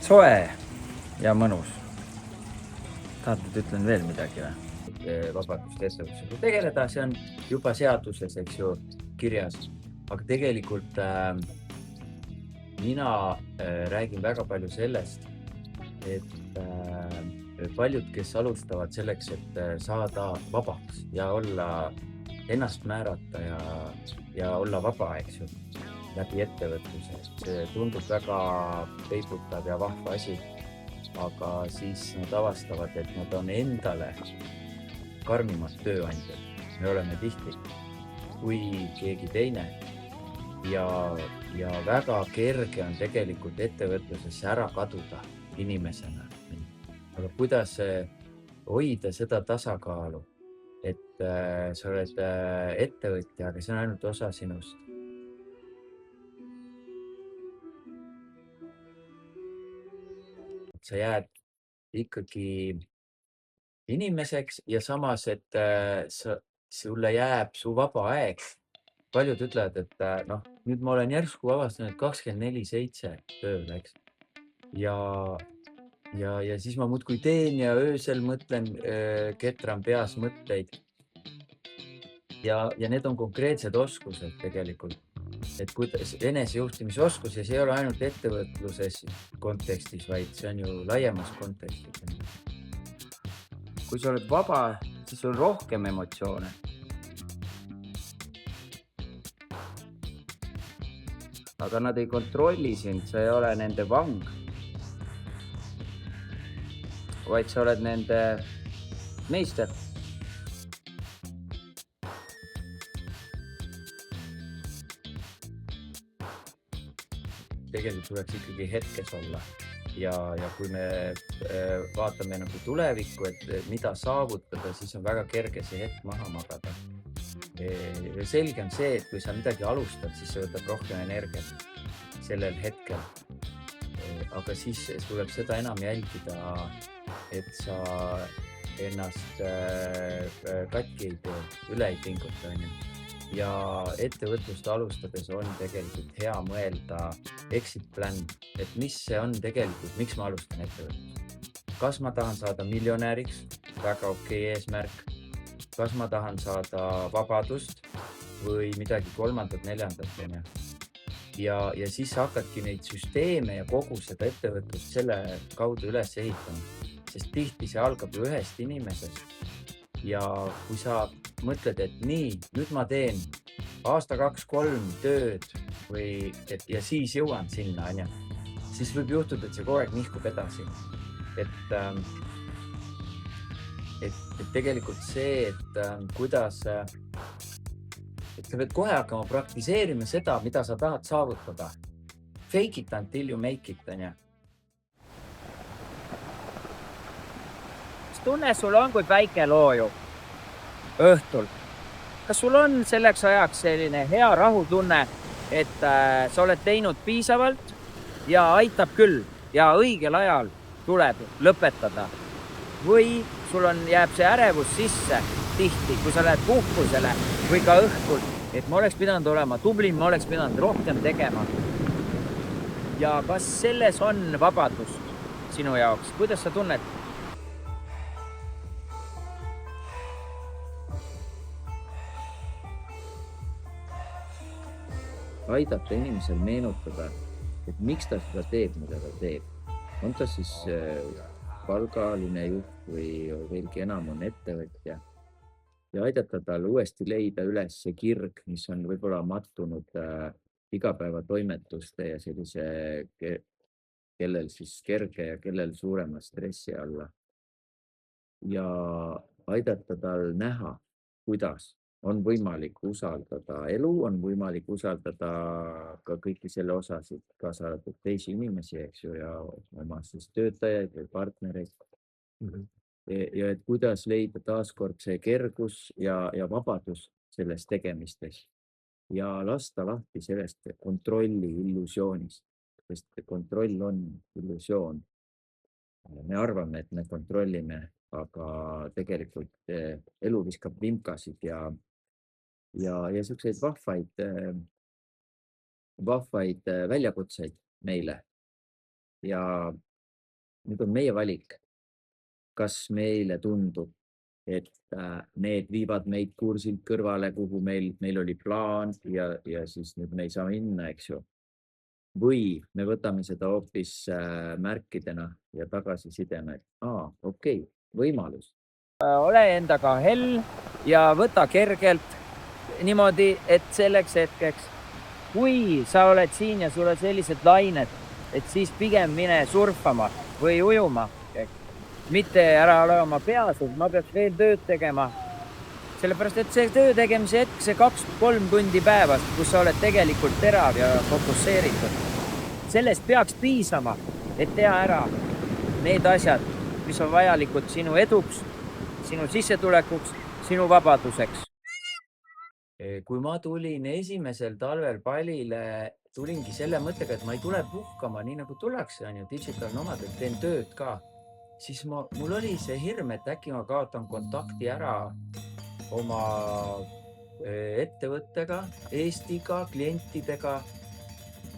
Soe ja mõnus. Tahad, et ütlen veel midagi või? Vabadust ettevõtlusega tegeleda, see on juba seaduses, eks ju, kirjas. Aga tegelikult mina räägin väga palju sellest, et paljud, kes alustavad selleks, et saada vabaks ja olla ennast määrata ja olla vaba, eks ju, läbi ettevõtluse. See tundub väga peibutav ja vahva asi, aga siis nad avastavad, et nad on endale karmimad tööandjad. Me oleme tihti kui keegi teine ja väga kerge on tegelikult ettevõtlusesse ära kaduda inimesena. Aga kuidas hoida seda tasakaalu, et sa oled ettevõtja, aga see on ainult osa sinust. Sa jääd ikkagi inimeseks ja samas, et sulle jääb su vaba aeg. Paljud ütlevad, et nüüd ma olen järsku avastanud 24/7 tööl, eks. Ja siis ma muudkui teen ja öösel mõtlen, ketran peas mõtteid. Ja need on konkreetsed oskused tegelikult. Et kuidas enesejuhtimisoskus ja see ei ole ainult ettevõtluses kontekstis, vaid see on ju laiemas kontekstis. Kui sa oled vaba, siis on rohkem emotsioone. Aga nad ei kontrolli sind, sa ei ole nende vang. Vaid sa oled nende meister. Tegelikult tuleks ikkagi hetkes olla. Ja kui me vaatame nagu tulevikku, et mida saavutada, siis on väga kerge see hetk maha magada. Selge on see, et kui sa midagi alustad, siis see võtab rohkem energiat sellel hetkel. Aga siis tuleb seda enam jälgida, et sa ennast katki ei tee, üle ei pinguta. Ja ettevõtlust alustades on tegelikult hea mõelda exit plan, et mis see on tegelikult, miks ma alustan ettevõtlust. Kas ma tahan saada miljonäriks, väga okei eesmärk. Kas ma tahan saada vabadust või midagi kolmandat, neljandat. Ja siis hakkadki neid süsteeme ja kogu seda ettevõtlust selle kaudu üles ehitama, sest tihti see algab ju ühest inimesest. Ja kui sa mõtled, et nii, nüüd ma teen aasta 2-3 tööd ja siis jõuan sinna, siis võib juhtuda, et see kogu aeg nihkub edasi. Et tegelikult see, et kuidas, et sa pead kohe hakkama praktiseerima seda, mida sa tahad saavutada. Fake it until you make it, Mis tunne sul on, kui päike loojub õhtul? Kas sul on selleks ajaks selline hea rahutunne, et sa oled teinud piisavalt ja aitab küll ja õigel ajal tuleb lõpetada? Või sul jääb see ärevus sisse tihti, kui sa lähed puhkusele või ka õhtul, et ma oleks pidanud olema tublim, ma oleks pidanud rohkem tegema. Ja kas selles on vabadust sinu jaoks? Kuidas sa tunned? Aidata inimesel meenutada, et miks ta seda teeb, mida ta teeb. On ta siis palgaline juht või veelgi enam on ettevõtja. Ja aidata tal uuesti leida üles see kirg, mis on võib-olla mattunud igapäevatoimetuste ja sellise, kellel siis kerge ja kellel suurema stressi alla. Ja aidata tal näha, kuidas on võimalik usaldada elu, on võimalik usaldada ka kõiki selle osasid, kaasa arvatud teisi inimesi, eks ju, ja oma siis töötajaid või partnereid. Ja et kuidas leida taaskord see kergus ja vabadus selles tegemistes ja lasta lahti sellest kontrolli illusioonist, sest kontroll on illusioon. Me arvame, et me kontrollime, aga tegelikult elu viskab vimkasid ja selliseid vahvaid vahvaid väljakutseid meile ja nüüd on meie valik, kas meile tundub, et need viivad meid kursilt kõrvale, kuhu meil oli plaan ja siis nüüd me ei saa minna, eks ju. Või me võtame seda hoopis märkidena ja tagasisidena, et okei, võimalus. Ole endaga hell ja võta kergelt niimoodi, et selleks hetkeks, kui sa oled siin ja sul on sellised lained, et siis pigem mine surfama või ujuma. Mitte ära ole oma peas, et ma peaks veel tööd tegema. Sellepärast, et see töö tegemise hetk, see 2-3 tundi päevas, kus sa oled tegelikult terav ja fokusseeritud. Sellest peaks piisama, et teha ära need asjad, mis on vajalikud sinu eduks, sinu sissetulekuks, sinu vabaduseks. Kui ma tulin esimesel talvel Balile, tulingi selle mõttega, et ma ei tule puhkama nii nagu tullakse, on ju, digital nomad, et teen tööd ka. Siis mul oli see hirm, et äkki ma kaotan kontakti ära oma ettevõttega, Eestiga, klientidega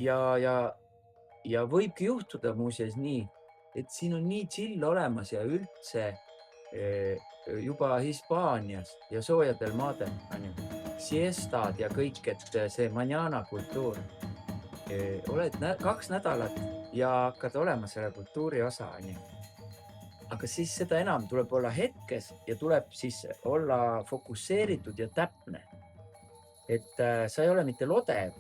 ja võibki juhtuda muuseas nii, et siin on nii chill olemas ja üldse juba Hispaanias ja soojadel maadel on ju, siestad ja kõik, et see mañana kultuur. Oled 2 nädalat ja hakkad olema selle kultuuri osa, on ju. Aga siis seda enam tuleb olla hetkes ja tuleb siis olla fokusseeritud ja täpne. Et sa ei ole mitte lodev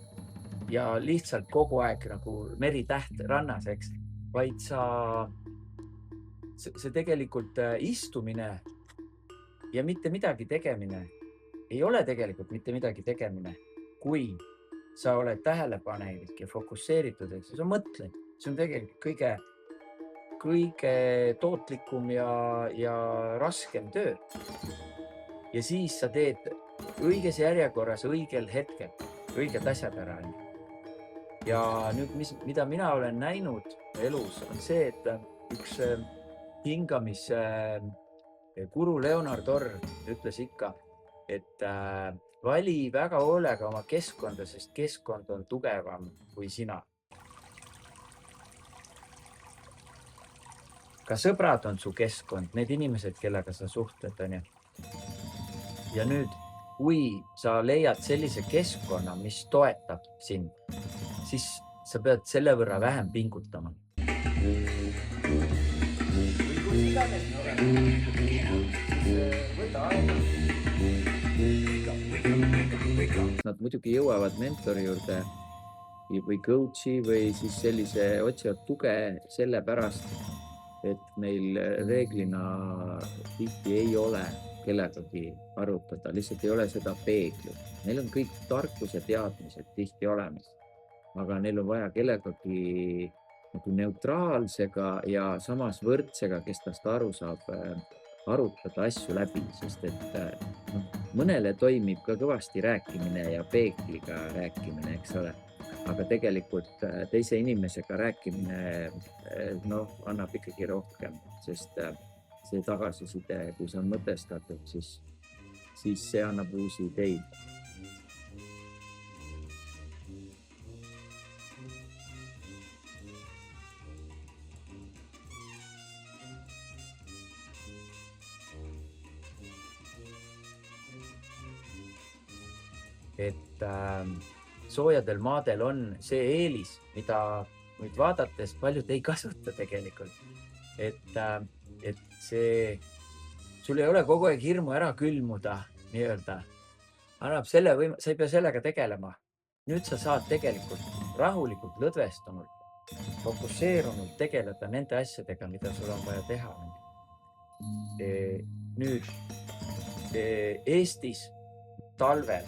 ja lihtsalt kogu aeg nagu meritäht rannas, eks, vaid see tegelikult istumine ja mitte midagi tegemine ei ole tegelikult mitte midagi tegemine, kui sa oled tähelepanelik ja fokusseeritud, et sa mõtled. See on tegelikult kõige tootlikum ja raskem töö. Ja siis sa teed õiges järjekorras, õigel hetkel, õiged asjad ära. Ja nüüd, mida mina olen näinud elus, on see, et üks hingamisguru Leonard Orr ütles ikka, et vali väga hoolega oma keskkonda, sest keskkond on tugevam kui sina. Ka sõbrad on su keskkond, need inimesed, kellega sa suhtled, on ju. Ja nüüd, kui sa leiad sellise keskkonna, mis toetab sind, siis sa pead selle võrra vähem pingutama. Nad muidugi jõuavad mentori juurde või coach'i või siis sellise otsivad tuge selle pärast, et meil reeglina tihti ei ole kellegagi arutada, lihtsalt ei ole seda peeglit. Neil on kõik tarkus ja teadmised tihti olemas, aga neil on vaja kellegagi nagu neutraalsega ja samas võrdsega, kes tast aru saab, arutada asju läbi, sest et mõnele toimib ka kõvasti rääkimine ja peegliga rääkimine, eks ole. Aga tegelikult teise inimesega rääkimine annab ikkagi rohkem, sest see tagasiside, kui see on mõtestatud, siis see annab uusi ideid. Et soojadel maadel on see eelis, mida nüüd vaadates paljud ei kasuta tegelikult. Et sul ei ole kogu aeg hirmu ära külmuda, nii-öelda. Annab sa ei pea sellega tegelema. Nüüd sa saad tegelikult rahulikult, lõdvestunult, fokusseerunult tegeleda nende asjadega, mida sul on vaja teha. Nüüd Eestis talvel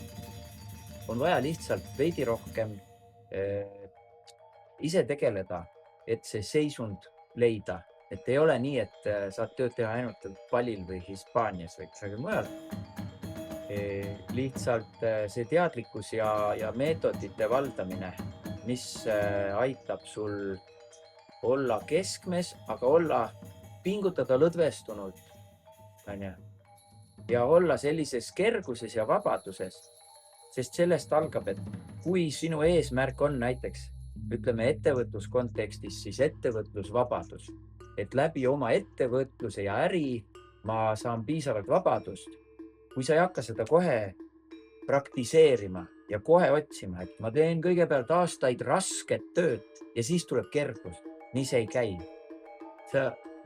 on vaja lihtsalt veidi rohkem ise tegeleda, et see seisund leida. Et ei ole nii, et saad tööd teha ainult Balil või Hispaanias või kusagil mujal. Lihtsalt see teadlikkus ja meetodite valdamine, mis aitab sul olla keskmes, aga pingutada lõdvestunult. Ja olla sellises kerguses ja vabaduses. Sest sellest algab, et kui sinu eesmärk on näiteks, ütleme ettevõtluskontekstis, siis ettevõtlusvabadus, et läbi oma ettevõtluse ja äri ma saan piisavalt vabadust. Kui sa ei hakka seda kohe praktiseerima ja kohe otsima, et ma teen kõigepealt aastaid rasket tööd ja siis tuleb kergus. Nii see ei käi.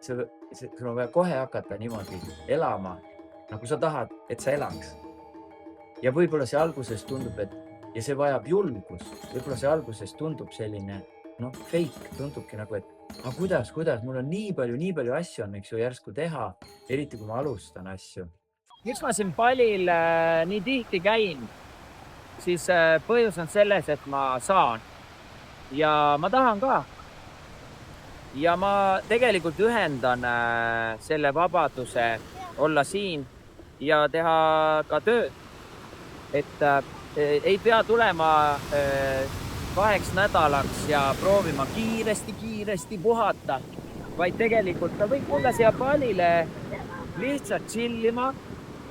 Sul on vaja kohe hakata niimoodi elama, nagu sa tahad, et sa elaks. Ja võib-olla see alguses tundub, ja see vajab julgus. Võib-olla see alguses tundub selline, fake, tundubki nagu, et kuidas, mul on nii palju asju on, eks ju, järsku teha, eriti kui ma alustan asju. Miks ma siin palil nii tihti käin, siis põhjus on selles, et ma saan ja ma tahan ka. Ja ma tegelikult ühendan selle vabaduse olla siin ja teha ka tööd. Et ei pea tulema 2 nädalaks ja proovima kiiresti puhata, vaid tegelikult ta võib tulla siia palile lihtsalt chillima,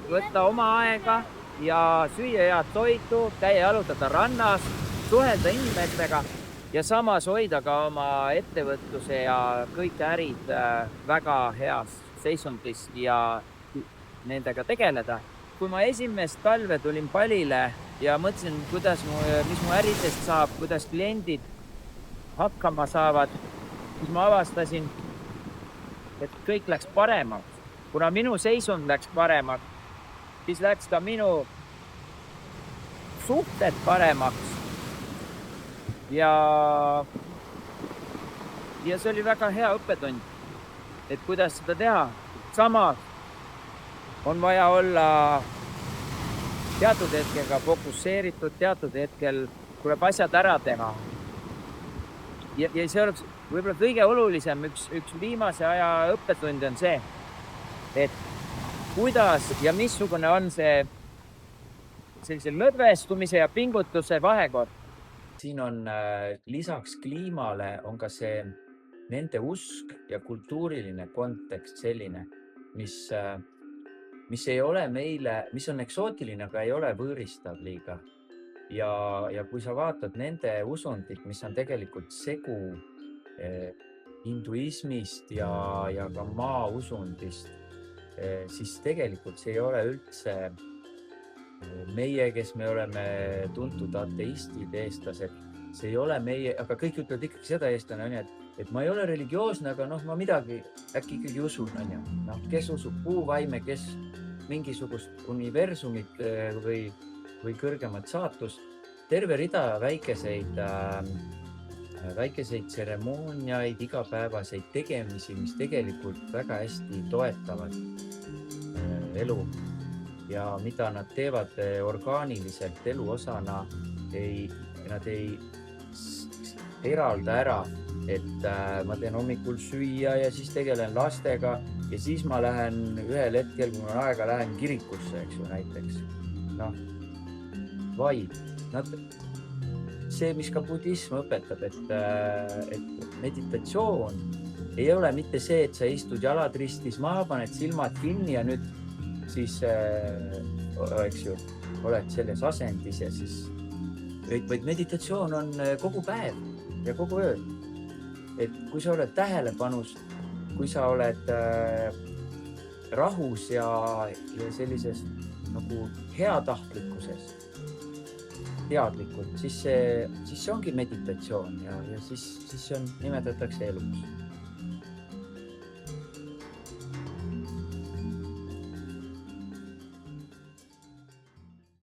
võtta oma aega ja süüa head toitu, käia jalutada rannas, suhelda inimestega ja samas hoida ka oma ettevõtluse ja kõik ärid väga heas seisundis ja nendega tegeleda. Kui ma esimest talve tulin palile ja mõtlesin, mis mu äridest saab, kuidas kliendid hakkama saavad, siis ma avastasin, et kõik läks paremaks. Kuna minu seisund läks paremaks, siis läks ka minu suhted paremaks. Ja see oli väga hea õppetund, et kuidas seda teha. Samas on vaja olla teatud hetkega fokusseeritud, teatud hetkel tuleb asjad ära teha. Ja see oleks võib-olla kõige olulisem, üks viimase aja õppetund on see, et kuidas ja missugune on see sellise lõdvestumise ja pingutuse vahekord. Siin on lisaks kliimale on ka see nende usk ja kultuuriline kontekst selline, mis ei ole meile, mis on eksootiline, aga ei ole võõristav liiga. Ja kui sa vaatad nende usundit, mis on tegelikult segu hinduismist ja ka maa usundist, siis tegelikult see ei ole üldse meie, kes me oleme tuntud ateistid, eestlased, see ei ole meie, aga kõik ütlevad ikkagi seda eestlane on, et ma ei ole religioosne, aga ma midagi äkki ikkagi usun, on. Kes usub puuvaime, kes mingisugust universumit või kõrgemat saatust, terve rida väikeseid tseremooniaid, igapäevaseid tegemisi, mis tegelikult väga hästi toetavad elu ja mida nad teevad orgaaniliselt elu osana, nad ei eralda ära, et ma teen hommikul süüa ja siis tegelen lastega ja siis ma lähen ühel hetkel, kui mul on aega, lähen kirikusse, eks ju, näiteks. Vaid see, mis ka budism õpetab, et meditatsioon ei ole mitte see, et sa istud jalad ristis maha, paned silmad kinni ja nüüd siis, eks ju, oled selles asendis ja siis, vaid meditatsioon on kogu päev ja kogu öö. Et kui sa oled tähelepanus, kui sa oled rahus ja sellises nagu heatahtlikkuses, teadlikult, siis see ongi meditatsioon ja siis see nimetatakse eluks.